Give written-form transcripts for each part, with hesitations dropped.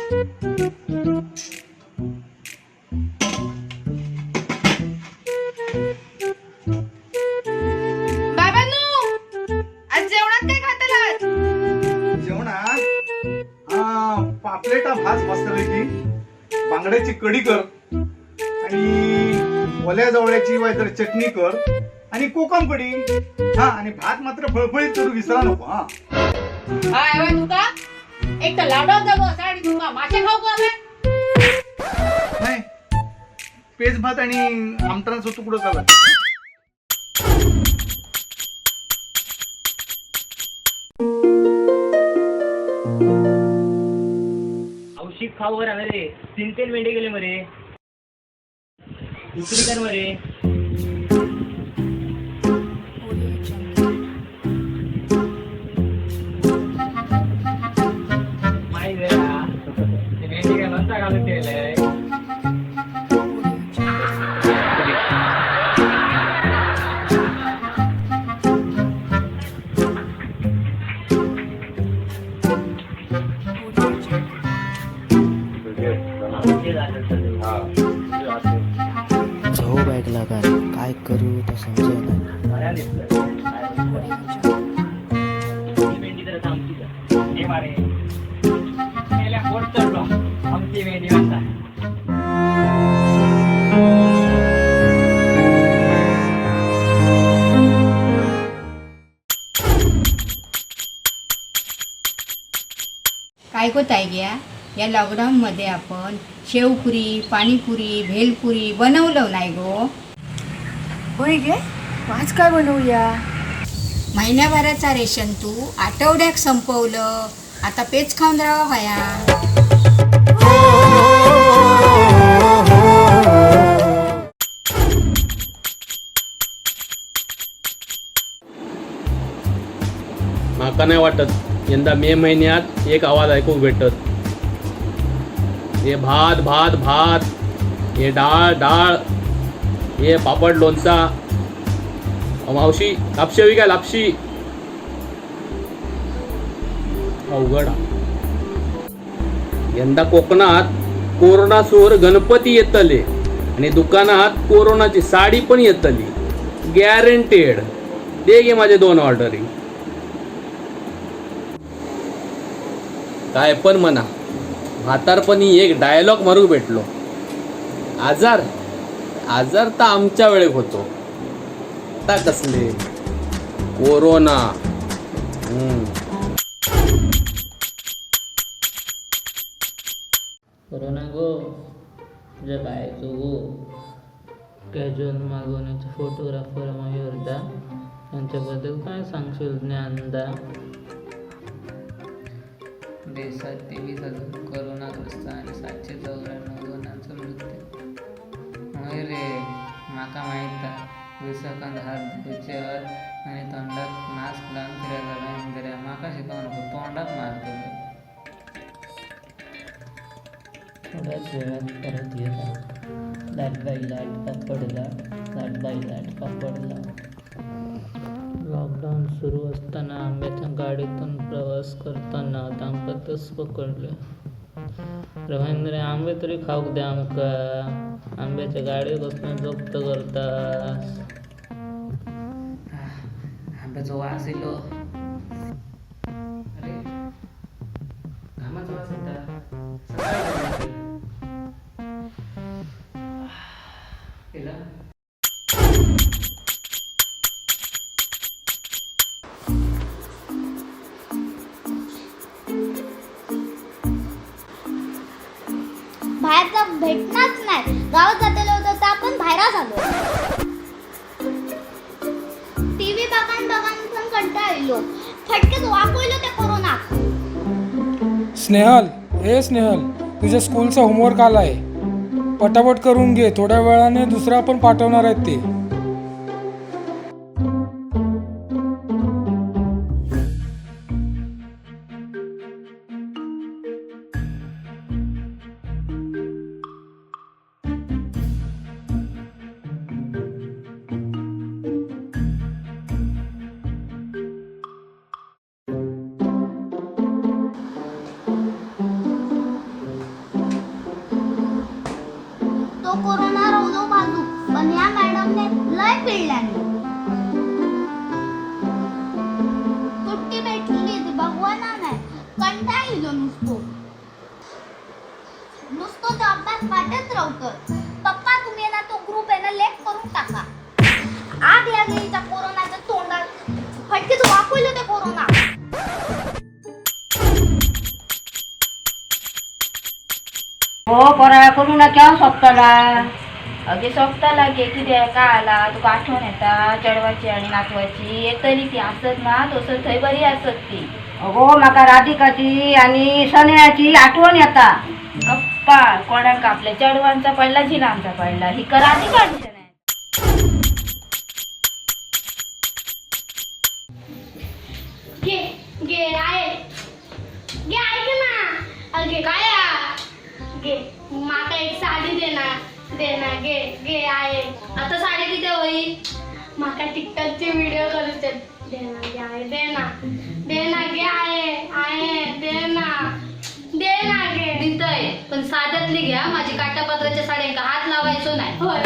बाबांनो, आज जेवणात काय खातालात? जेवणात पापलेटा भात मस्तपैकी, बांगड्याची कढी कर आणि ओल्या जवळ्याची वायतर चटणी कर आणि कोकम कढी. हा, आणि भात मात्र फळफळीत करू विसरा नको. हा हाय होय तुका एक तर लाडो जागो आणि तुका मासे खाऊ का आम्ही? नाही, पेज भात आणि आमटाचा तुकडं चालत. औषध खाऊ वर आलं रे. 3 मेंढे गेले मरे. दुसरी कर मरे. माहिती आहे ना, ते मेंढे काय म्हणता घालून ठेवलंय. झोप ऐकला का काय करू तर समजेना. मेंढी तर थांबती का हे मारे गेल्या पोट चढलो आमची मेंढी म्हणता. काय होताय गया या लॉकडाऊनमध्ये आपण शेवपुरी, पाणीपुरी, भेलपुरी बनवलं नाही गो. होय गे, आज काय बनवूया? महिन्याभराचा रेशन तू आठवड्याक संपवलं, आता पेच खाऊन राहा व्हाया. माका नाही वाटत यंदा मे महिन्यात एक आवाज ऐकू भेटत. हे भात भात भात, हे डाळ डाळ, हे पापड लोणचा. मावशी लापशी हवी काय? लापशी अवघड. यंदा कोकणात कोरोनासोर गणपती येतले आणि दुकानात कोरोनाची साडी पण येतली, गॅरंटेड. दे गे माझे 2 ऑर्डरी. काय पण म्हणा, म्हातारपणी एक डायलॉग मारू भेटलो. आजार आजार तर आमच्या वेळेत होतो, आता कसले कोरोना. कोरोना गो तुझ्या बायचो गो. कॅज्युअल मागवण्याचे फोटोग्राफर मयूरदा यांच्याबद्दल काय सांगशील ज्ञानदा? देशात 23,000 कोरोनाग्रस्त आणि 794 जणांचा मृत्यू. होय रे, माका माहीत आहे. विसर्गात हात धुयचेवर आणि तोंडात मास्क लावून फिरायला लागला. माका शिकवू नको, तोंडात मारतो. थोड्याच वेळात परत येतात. लाट बाई लाट पडला, लाट बाई लाट पडला. लॉकडाऊन सुरू असताना आंब्याच्या गाडीतून प्रवास करताना दाम्पत्यच पकडले. रवींद्र, आंबे तरी खाऊक द्या आमका. आंब्याच्या गाडीत बसून जप्त करतास. आंब्याचा वास येलो. अरे घामाचा वास येता. केला बाहेर तर भेटणारच नाही. गावात जातेलो होतो तर आपण बाहेरच आलो. टीव्ही बघान बघान पण कंटाळलो. फटकेच वाकवलो त्या कोरोनात. स्नेहल, हे स्नेहल, तुझ्या स्कूलचा होमवर्क आलाय, पटापट करून घे. थोड्या वेळाने दुसरा पण पाठवणार आहेत ते. पण या मॅडमने लय पिळल्याने. सुट्टी भेटली ती भगवाना नाही, कंटाळ येलो नुसतो तो अभ्यास वाटत राहतो. पप्पा तुम्ही ना तो ग्रुप आहे ना लेफ्ट करून टाका. आग लागली त्या कोरोनाच्या तोंडात, फटकेच वापरलं ते कोरोना. हो परा करू ना केव्हा सोंपतला अगे सोंपतला गे कितें काय आला तुका आठवण येता चेडवाची आणि नातवाची येतली ती आसत ना तसं थंय बरी आसत ती. अगो म्हाका राधिकाची आणि सन्याची आठवण येता. गप्पा कोणाक आपल्या चेडवांचा पडला जिनांचा पडला ही का राधिकांची नाही. गे आहे गे ऐक ना. गे काय गे माका एक साडी दे ना गे आहे. आता साडी किती होई माका टिकटॉकचे व्हिडिओ करूचे. दे ना गे आहे दे ना गे. दिसतंय पण साध्यातली घ्या. माझी काटापत्राच्या साड्यांका हात लावायचो नाही. होय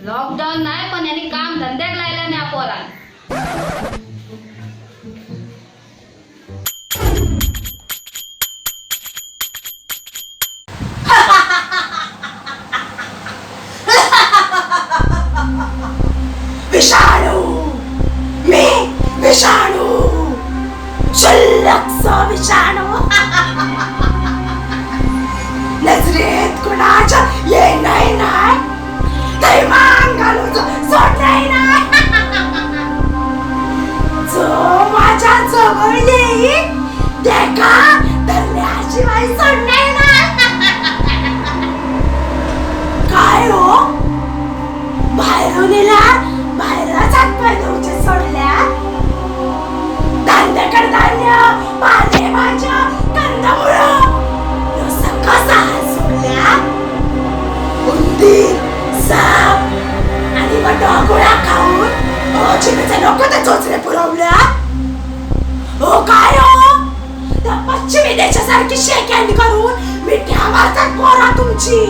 लॉकडाऊन नाही पण यांनी काम धंद्याक लायला नाही पोरांना. विषाणू क्षुल्लकचा विषाणू नजरेत कुणाच्या ये नाही दैमान घालून सोड नाही जो माझ्या जवळ येईल त्याका धरल्याशिवाय सोडणार काय हो बाहेरून बाहेरच हातपाय धुवचे सोडल्या. धान्य कडधान्य पालेभाज्या कंदमुळं सकस आहार सोडल्या. उंदीर साप आणि गोळ्या खाऊन चिमेचे लोक ते चोचले पुरवल्या. हो काय हो त्या पश्चिमी देशासारखी शेकँड करून मिठ्या मारतात पोरा तुमची.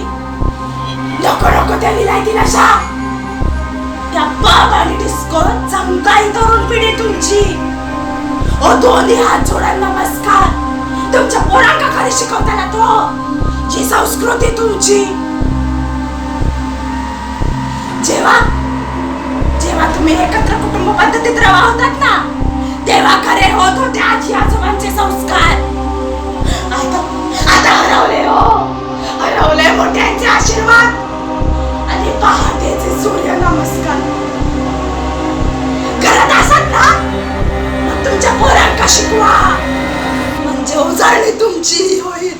नको त्या विलायती नशा त्या बाब आणि डिस्को चमकाई तरुण पिढी तुमची. ओ दोन्ही हात जोडून नमस्कार. तुमच्या पोरांका खरी शिकवताना तो जी संस्कृती तुमची. जेव्हा तुम्ही एकत्र कुटुंब पद्धतीत रवा होतात ना तेव्हा खरे होत होते आजी आजोबांचे संस्कार. आता हरवले मोठ्यांचे आशीर्वाद आणि पहाटेचे सूर्य नमस्कार. करत असत ना मग तुमच्या पोरांका शिकवा म्हणजे उजळणी तुमची होईल.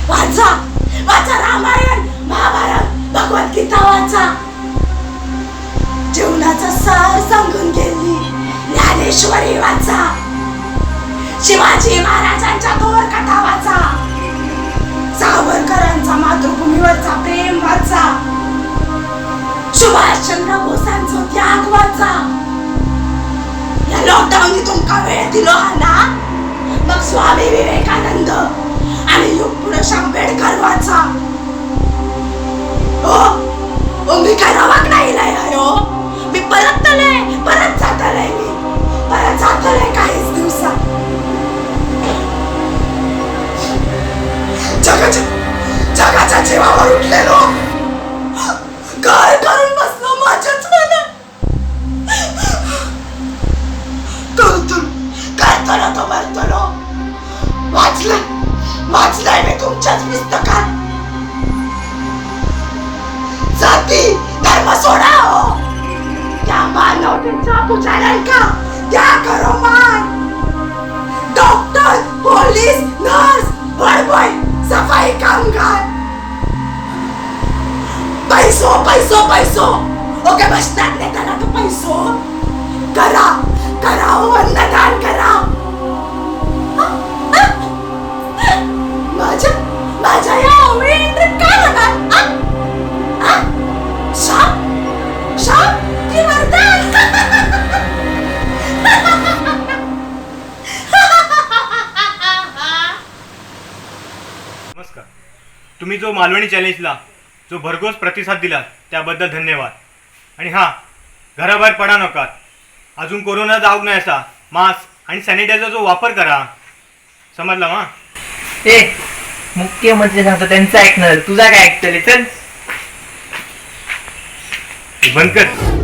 वाचा रामायण महाभारत भगवद्गीता वाचा. जीवनाचा सार सांगून गेली ज्ञानेश्वरी वाचा. शिवाजी महाराजांच्या थोर कथा वाचा. सावरकरांचा मातृभूमीवरचा प्रेम वाचा. सुभाषचंद्र बोसांचा त्याग वाचा. या लॉकडाऊनने तुमका वेळ दिलो हा ना मग स्वामी विवेकानंद आणि युगपुरुष आंबेडकर वाचा. ओ मी काय रवाक नाही हो. मी परत जातले काहीच दिवसात. जगाच्या जीवावर उठलेलो काय करून बसलो माझ्याच मनात. करतलो तो मरतलो. वाचलंय मी तुमच्याच पुस्तकात. जाती धर्म सोडा हो. त्या मानवतेचा पुजाऱ्यांका त्या करो मान. डॉक्टर पोलीस नर्स बडबड सफाई कामगार पैसो ओके बसतात नेताना तो पैसो करा हो अन्नदान करा. माझ्या या ओळींत काय होणार. शाप की वरदान. नमस्कार. तुम्ही जो मालवणी चॅलेंजला जो भरघोस प्रतिसाद दिला त्याबद्दल धन्यवाद. आणि हां, घराबाहेर पडा नका. अजून कोरोना जाऊ नये असा मास्क आणि सॅनिटायझरचा वापर करा. समजला मा? ए मुख्यमंत्री सांगतो त्यांचं ऐकणार, तुझा काय ऐकतले? चल बंद कर.